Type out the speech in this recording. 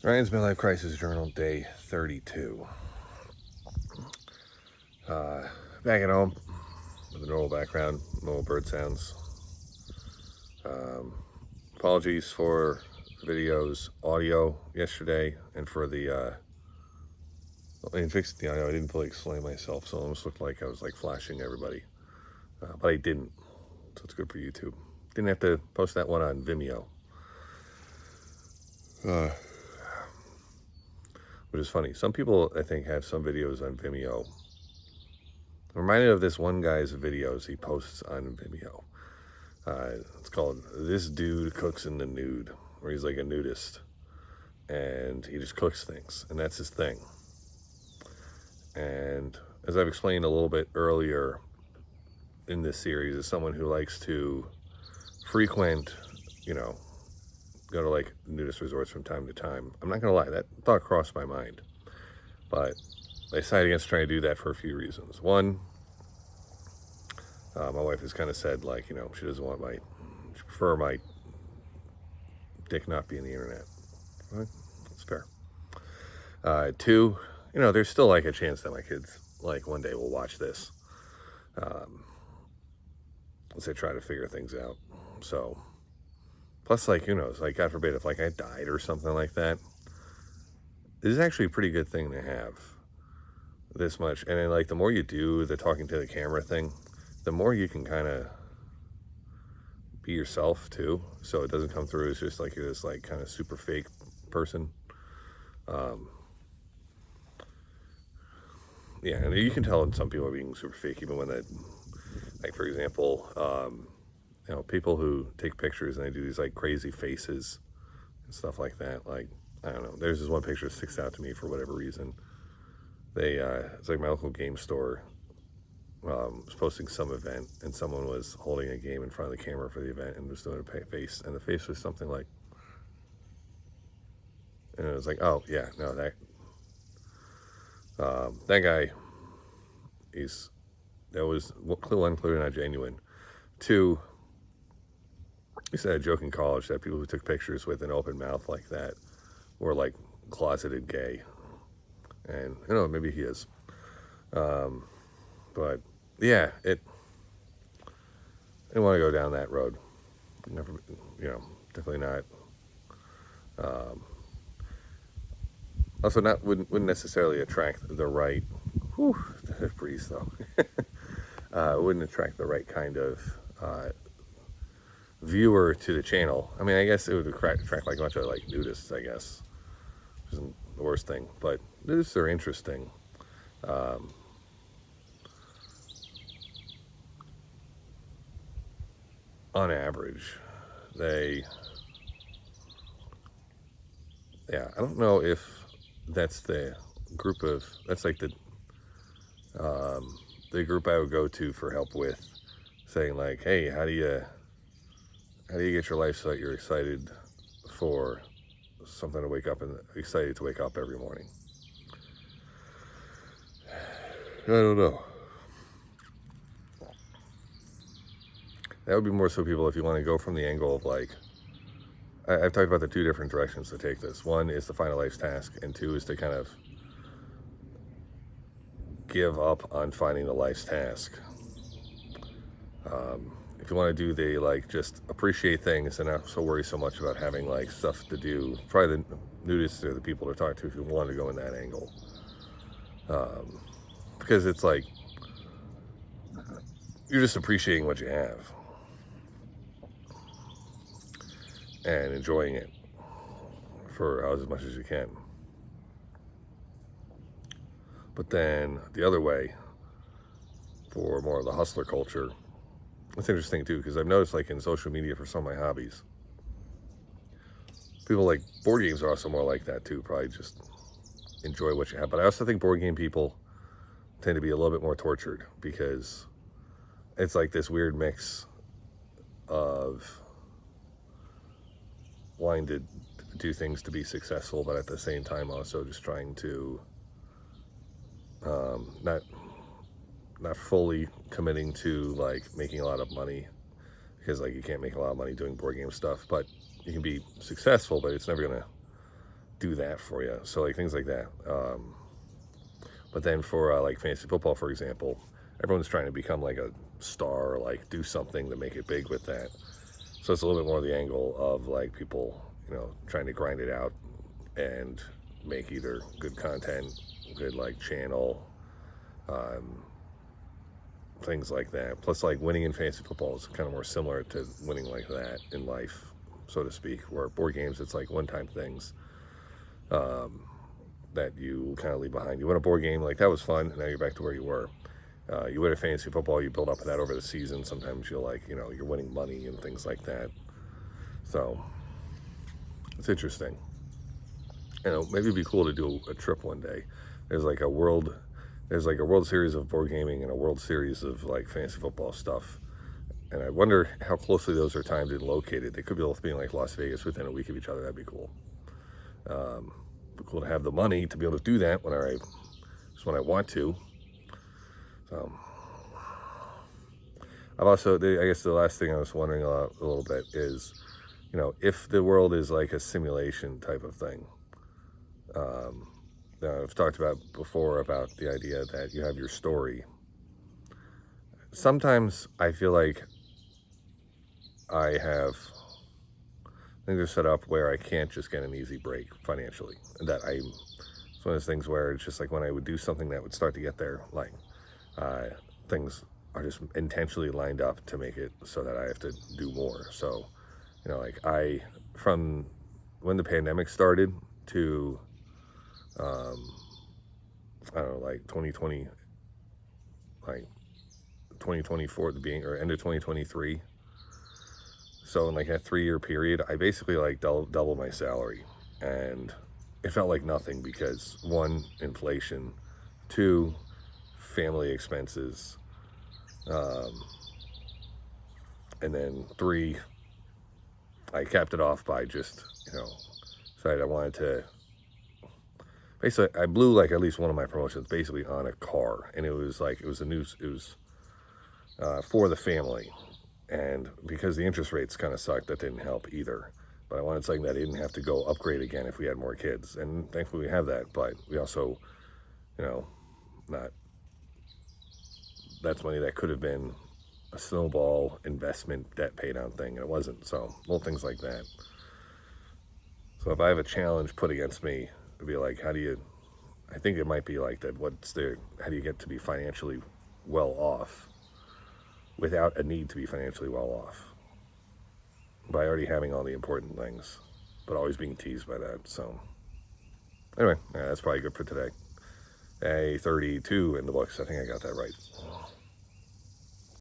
Ryan's Midlife Crisis Journal, day 32. Back at home with a normal background, normal bird sounds. Apologies for the video's audio yesterday and for the, in fixing the audio, I didn't fully explain myself, so it almost looked like I was like flashing everybody. But I didn't, so it's good for YouTube. Didn't have to post that one on Vimeo. Which is funny. Some people, I think, have some videos on Vimeo. I'm reminded of this one guy's videos he posts on Vimeo. It's called This Dude Cooks in the Nude, where he's like a nudist. And he just cooks things, and that's his thing. And as I've explained a little bit earlier in this series, is someone who likes to frequent, go to like nudist resorts from time to time. I'm not gonna lie, that thought crossed my mind, but I decided against trying to do that for a few reasons. One, my wife has kind of said, like, she doesn't want she prefer my dick not be in the internet. Right? That's fair. Two, there's still like a chance that my kids like one day will watch this. As they try to figure things out. So, plus, like, like, God forbid, if like I died or something like that, this is actually a pretty good thing to have this much. And then, like, the more you do the talking to the camera thing, the more you can kind of be yourself too, so it doesn't come through as just like you're this like kind of super fake person. Yeah, and you can tell some people are being super fake even when that, like, for example, people who take pictures and they do these like crazy faces and stuff like that. Like, I don't know, there's this one picture that sticks out to me for whatever reason. It's like my local game store was posting some event, and someone was holding a game in front of the camera for the event and was doing a face, and the face was something like, and it was like, oh yeah, no, that guy, that was one, clearly not genuine. Two, I used to have a joke in college that people who took pictures with an open mouth like that were like closeted gay, and maybe he is. But yeah, I didn't want to go down that road. Never, definitely not. Also, wouldn't necessarily attract the right. Whew, breeze though. Wouldn't attract the right kind of viewer to the channel. I mean, I guess it would attract like a bunch of like nudists, I guess, which isn't the worst thing. But nudists are interesting. On average, I don't know if that's the group that's like the group I would go to for help with, saying like, hey, how do you get your life so that you're excited for something to wake up and excited to wake up every morning? I don't know. That would be more so people if you want to go from the angle of like, I've talked about the two different directions to take this. One is to find a life's task, and two is to kind of give up on finding the life's task. If you want to do the like just appreciate things and not so worry so much about having like stuff to do, probably the nudists are the people to talk to if you want to go in that angle. Because it's like you're just appreciating what you have and enjoying it for as much as you can. But then the other way, for more of the hustler culture, it's interesting too, because I've noticed like in social media for some of my hobbies, people like board games are also more like that too, probably just enjoy what you have. But I also think board game people tend to be a little bit more tortured because it's like this weird mix of wanting to do things to be successful, but at the same time also just trying to not fully committing to like making a lot of money, because like you can't make a lot of money doing board game stuff, but you can be successful, but it's never gonna do that for you. So like things like that. But then for like fantasy football, for example, everyone's trying to become like a star, or like do something to make it big with that. So it's a little bit more the angle of like people, trying to grind it out and make either good content, good like channel, things like that. Plus, like winning in fantasy football is kind of more similar to winning like that in life, so to speak. Where board games, it's like one-time things that you kind of leave behind. You win a board game, like that was fun, and now you're back to where you were. You win a fantasy football, you build up that over the season. Sometimes you're like, you're winning money and things like that. So it's interesting. Maybe it'd be cool to do a trip one day. There's like a World Series of board gaming and a World Series of like fantasy football stuff. And I wonder how closely those are timed and located. They could be both being like Las Vegas within a week of each other. That'd be cool. Be cool to have the money to be able to do that when I want to. So I've also, I guess the last thing I was wondering a little bit is, if the world is like a simulation type of thing. I've talked about before about the idea that you have your story. Sometimes I feel like things are set up where I can't just get an easy break financially. That it's one of those things where it's just like when I would do something that would start to get there, like things are just intentionally lined up to make it so that I have to do more. So, like from when the pandemic started to, I don't know, like 2020, like 2024 at the beginning or end of 2023. So in like a 3-year period, I basically like double my salary, and it felt like nothing because 1, inflation, 2, family expenses, and then 3, I capped it off by just, decided I wanted to, basically I blew like at least one of my promotions basically on a car, and it was for the family. And because the interest rates kind of sucked, that didn't help either. But I wanted something that I didn't have to go upgrade again if we had more kids. And thankfully we have that. But we also, that's money that could have been a snowball investment debt pay down thing. And it wasn't. So little things like that. So if I have a challenge put against me, it'd be like, I think it might be like that. How do you get to be financially well off without a need to be financially well off, by already having all the important things, but always being teased by that. So anyway, that's probably good for today. Day 32 in the books. I think I got that right.